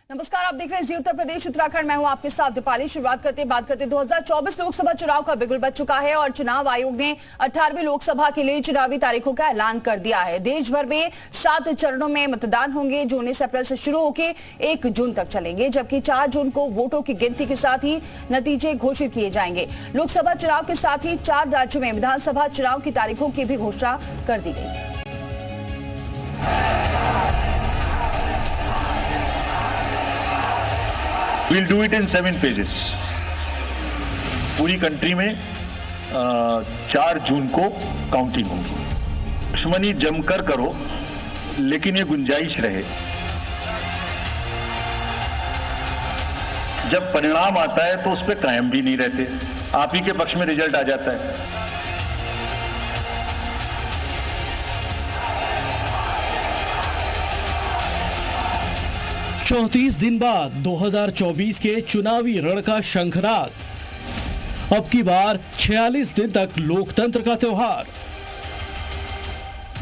नमस्कार, आप देख रहे हैं जी उत्तर प्रदेश उत्तराखंड। मैं हूं आपके साथ दीपाली। शुरुआत करते 2024 लोकसभा चुनाव का बिगुल बज चुका है और चुनाव आयोग ने 18वीं लोकसभा के लिए चुनावी तारीखों का ऐलान कर दिया है। देश भर में 7 चरणों में मतदान होंगे जो 19 अप्रैल से शुरू होकर 1 जून तक चलेंगे, जबकि 4 जून को वोटों की गिनती के साथ ही नतीजे घोषित किए जाएंगे। लोकसभा चुनाव के साथ ही 4 राज्यों में विधानसभा चुनाव की तारीखों की भी घोषणा कर दी गई है। We'll do it in 7 phases. पूरी कंट्री में 4 जून को काउंटिंग होगी। दुश्मनी जमकर करो, लेकिन ये गुंजाइश रहे। जब परिणाम आता है तो उस पर कायम भी नहीं रहते, आप ही के पक्ष में रिजल्ट आ जाता है। 34 दिन बाद 2024 के चुनावी रण का शंखनाद। अब की बार 46 दिन तक लोकतंत्र का त्योहार।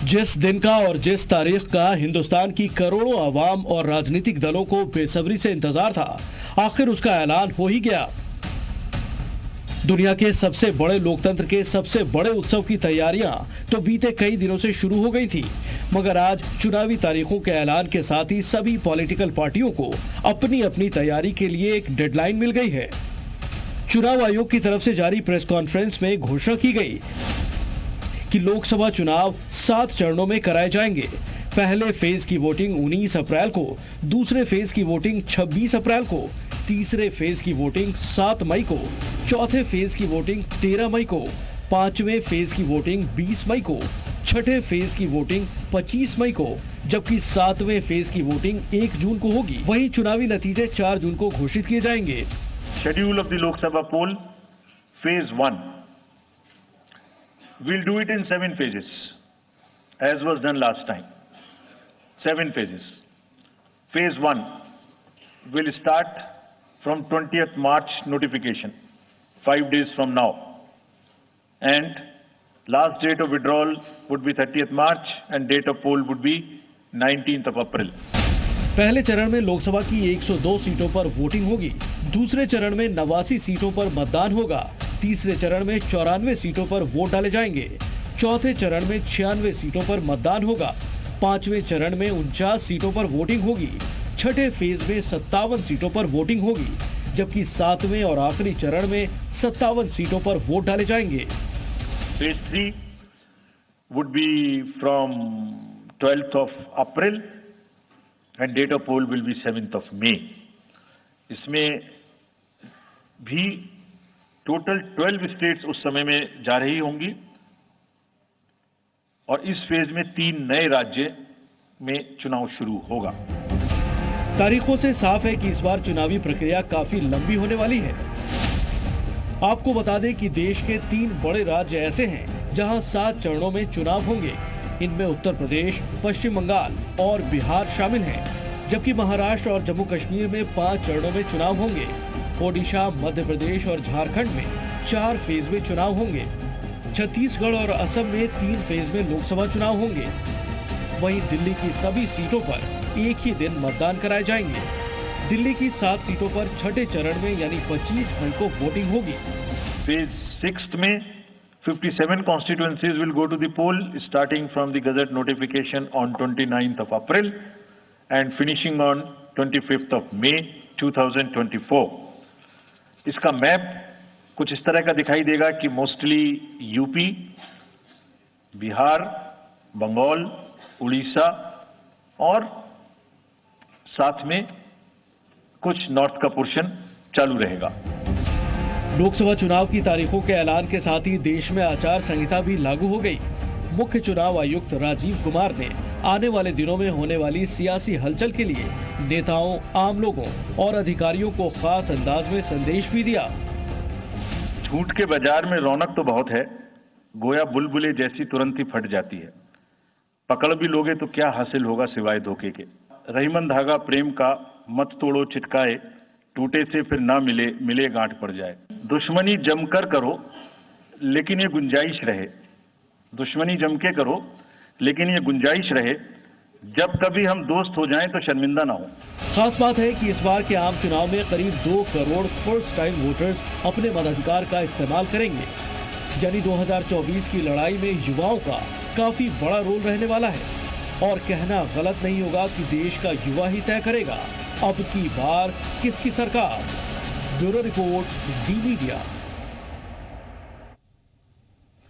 जिस दिन का और जिस तारीख का हिंदुस्तान की करोड़ों आवाम और राजनीतिक दलों को बेसब्री से इंतजार था, आखिर उसका ऐलान हो ही गया। दुनिया के सबसे बड़े लोकतंत्र के सबसे बड़े उत्सव की तैयारियां तो बीते कई दिनों से शुरू हो गई थी, मगर आज चुनावी तारीखों के ऐलान के साथ ही सभी पॉलिटिकल पार्टियों को अपनी अपनी तैयारी के लिए एक डेडलाइन मिल गई है। चुनाव आयोग की तरफ से जारी प्रेस कॉन्फ्रेंस में घोषणा की गई कि लोकसभा चुनाव 7 चरणों में कराए जाएंगे। पहले फेज की वोटिंग 19 अप्रैल को, दूसरे फेज की वोटिंग 26 अप्रैल को, तीसरे फेज की वोटिंग 7 मई को, चौथे फेज की वोटिंग 13 मई को, पांचवें फेज की वोटिंग 20 मई को, छठे फेज की वोटिंग 25 मई को, जबकि 7वें फेज की वोटिंग 1 जून को होगी। वहीं चुनावी नतीजे 4 जून को घोषित किए जाएंगे। Schedule of the Lok Sabha poll phase 1 we'll do it in 7 phases as was done last time. 7 phases. Phase 1 will start from 20th March notification, 5 days from now, and last date of withdrawal would be 30th March and date of poll would be 19th of April. पहले चरण में लोकसभा की 102 सीटों पर voting होगी, दूसरे चरण में 89 सीटों पर मतदान होगा, तीसरे चरण में 94 सीटों पर वोट डाले जाएंगे, चौथे चरण में 96 सीटों पर मतदान होगा, पांचवें चरण में 49 सीटों पर वोटिंग होगी, छठे फेज में 57 सीटों पर वोटिंग होगी, जबकि 7वें और आखिरी चरण में 57 सीटों पर वोट डाले जाएंगे। Phase 3 would be from 12th of April and date of poll will be 7th of May. इसमें भी टोटल 12 स्टेट्स उस समय में जा रही होंगी और इस फेज में 3 नए राज्य में चुनाव शुरू होगा। तारीखों से साफ है कि इस बार चुनावी प्रक्रिया काफी लंबी होने वाली है। आपको बता दें कि देश के 3 बड़े राज्य ऐसे हैं जहां 7 चरणों में चुनाव होंगे। इनमें उत्तर प्रदेश, पश्चिम बंगाल और बिहार शामिल हैं, जबकि महाराष्ट्र और जम्मू कश्मीर में 5 चरणों में चुनाव होंगे। ओडिशा, मध्य प्रदेश और झारखंड में 4 फेज में चुनाव होंगे। छत्तीसगढ़ और असम में 3 फेज में लोकसभा चुनाव होंगे। वहीं दिल्ली की सभी सीटों पर एक ही दिन मतदान कराए जाएंगे। दिल्ली की 7 सीटों पर छठे चरण में यानी 25 मई को वोटिंग होगी। फेज 6 में 57 constituencies will go to the poll starting from the Gazette notification on 29th of April and finishing on 25th of May 2024. इसका मैप कुछ इस तरह का दिखाई देगा कि मोस्टली यूपी, बिहार, बंगाल, उड़ीसा और साथ में कुछ नॉर्थ का पोर्शन चालू रहेगा। लोकसभा चुनाव की तारीखों के ऐलान के साथ ही देश में आचार संहिता भी लागू हो गई। मुख्य चुनाव आयुक्त राजीव कुमार ने आने वाले दिनों में होने वाली सियासी हलचल के लिए नेताओं, आम लोगों और अधिकारियों को खास अंदाज में संदेश भी दिया। झूठ के बाजार में रौनक तो बहुत है, गोया बुलबुले जैसी तुरंत ही फट जाती है। पकड़ भी लोगे तो क्या हासिल होगा सिवाय धोखे के। रहीमन धागा प्रेम का मत तोड़ो चिटकाए, टूटे से फिर ना मिले, मिले गांठ पड़ जाए। दुश्मनी जमकर करो, लेकिन ये गुंजाइश रहे। दुश्मनी जम के करो, लेकिन ये गुंजाइश रहे जब कभी हम दोस्त हो जाएं तो शर्मिंदा ना हो। खास बात है कि इस बार के आम चुनाव में करीब 2 करोड़ फर्स्ट टाइम वोटर्स अपने मताधिकार का इस्तेमाल करेंगे, यानी 2024 की लड़ाई में युवाओं का काफी बड़ा रोल रहने वाला है। और कहना गलत नहीं होगा कि देश का युवा ही तय करेगा अब की बार किसकी सरकार। ब्यूरो रिपोर्ट, जी मीडिया।